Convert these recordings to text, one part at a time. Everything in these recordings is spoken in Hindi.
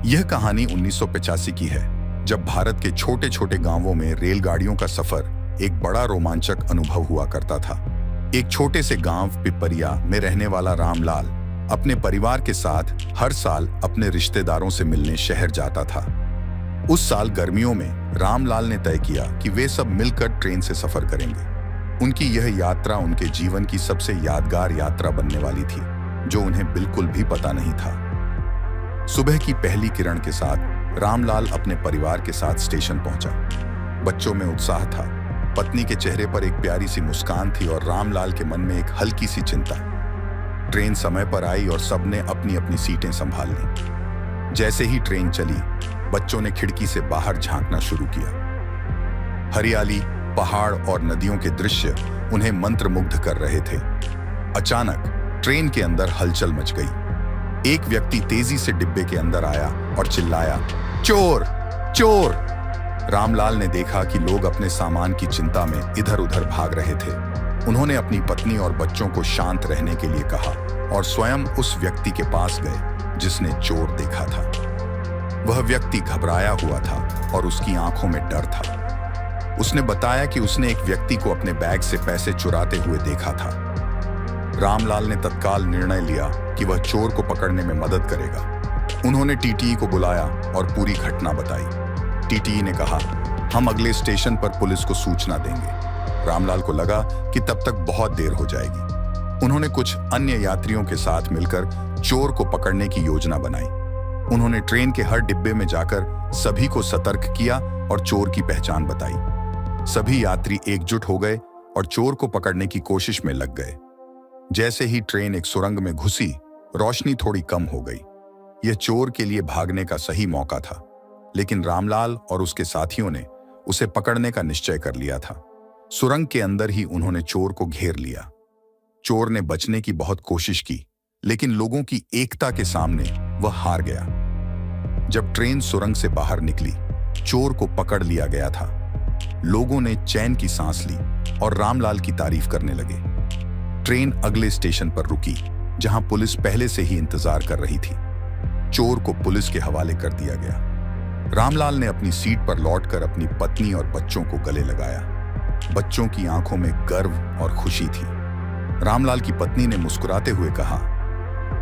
यह कहानी 1985 की है, जब भारत के छोटे छोटे गांवों में रेलगाड़ियों का सफर एक बड़ा रोमांचक अनुभव हुआ करता था। एक छोटे से गांव पिपरिया में रहने वाला रामलाल अपने परिवार के साथ हर साल अपने रिश्तेदारों से मिलने शहर जाता था। उस साल गर्मियों में रामलाल ने तय किया कि वे सब मिलकर ट्रेन से सफर करेंगे। उनकी यह यात्रा उनके जीवन की सबसे यादगार यात्रा बनने वाली थी, जो उन्हें बिल्कुल भी पता नहीं था। सुबह की पहली किरण के साथ रामलाल अपने परिवार के साथ स्टेशन पहुंचा। बच्चों में उत्साह था, पत्नी के चेहरे पर एक प्यारी सी मुस्कान थी और रामलाल के मन में एक हल्की सी चिंता। ट्रेन समय पर आई और सबने अपनी अपनी सीटें संभाल ली। जैसे ही ट्रेन चली, बच्चों ने खिड़की से बाहर झांकना शुरू किया। हरियाली, पहाड़ और नदियों के दृश्य उन्हें मंत्रमुग्ध कर रहे थे। अचानक ट्रेन के अंदर हलचल मच गई। एक व्यक्ति तेजी से डिब्बे के अंदर आया और चिल्लाया, चोर चोर। रामलाल ने देखा कि लोग अपने सामान की चिंता में इधर उधर भाग रहे थे। उन्होंने अपनी पत्नी और बच्चों को शांत रहने के लिए कहा और स्वयं उस व्यक्ति के पास गए जिसने चोर देखा था। वह व्यक्ति घबराया हुआ था और उसकी आंखों में डर था। उसने बताया कि उसने एक व्यक्ति को अपने बैग से पैसे चुराते हुए देखा था। रामलाल ने तत्काल निर्णय लिया कि वह चोर को पकड़ने में मदद करेगा। उन्होंने टीटीई को बुलाया और पूरी घटना बताई। टीटीई ने कहा, हम अगले स्टेशन पर पुलिस को सूचना देंगे। रामलाल को लगा कि तब तक बहुत देर हो जाएगी। उन्होंने कुछ अन्य यात्रियों के साथ मिलकर चोर को पकड़ने की योजना बनाई। उन्होंने ट्रेन के हर डिब्बे में जाकर सभी को सतर्क किया और चोर की पहचान बताई। सभी यात्री एकजुट हो गए और चोर को पकड़ने की कोशिश में लग गए। जैसे ही ट्रेन एक सुरंग में घुसी, रोशनी थोड़ी कम हो गई। यह चोर के लिए भागने का सही मौका था, लेकिन रामलाल और उसके साथियों ने उसे पकड़ने का निश्चय कर लिया था। सुरंग के अंदर ही उन्होंने चोर को घेर लिया। चोर ने बचने की बहुत कोशिश की, लेकिन लोगों की एकता के सामने वह हार गया। जब ट्रेन सुरंग से बाहर निकली, चोर को पकड़ लिया गया था। लोगों ने चैन की सांस ली और रामलाल की तारीफ करने लगे। ट्रेन अगले स्टेशन पर रुकी, जहां पुलिस पहले से ही इंतजार कर रही थी। चोर को पुलिस के हवाले कर दिया गया। रामलाल ने अपनी सीट पर लौटकर अपनी पत्नी और बच्चों को गले लगाया। बच्चों की आंखों में गर्व और खुशी थी। रामलाल की पत्नी ने मुस्कुराते हुए कहा,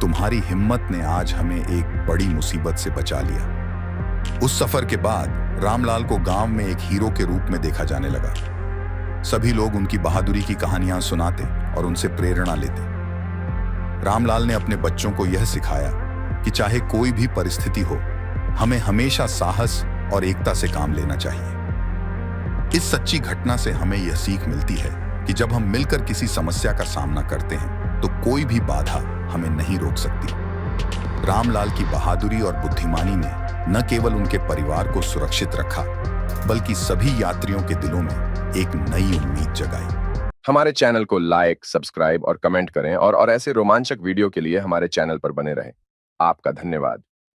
तुम्हारी हिम्मत ने आज हमें एक बड़ी मुसीबत से बचा लिया। उस सफर के बाद रामलाल को गांव में एक हीरो के रूप में देखा जाने लगा। सभी लोग उनकी बहादुरी की कहानियां सुनाते और उनसे प्रेरणा लेते। रामलाल ने अपने बच्चों को यह सिखाया कि चाहे कोई भी परिस्थिति हो, हमें हमेशा साहस और एकता से काम लेना चाहिए। इस सच्ची घटना से हमें यह सीख मिलती है कि जब हम मिलकर किसी समस्या का सामना करते हैं, तो कोई भी बाधा हमें नहीं रोक सकती। रामलाल की बहादुरी और बुद्धिमानी ने न केवल उनके परिवार को सुरक्षित रखा, बल्कि सभी यात्रियों के दिलों में एक नई उम्मीद जगाई। हमारे चैनल को लाइक, सब्सक्राइब और कमेंट करें और ऐसे रोमांचक वीडियो के लिए हमारे चैनल पर बने रहें। आपका धन्यवाद।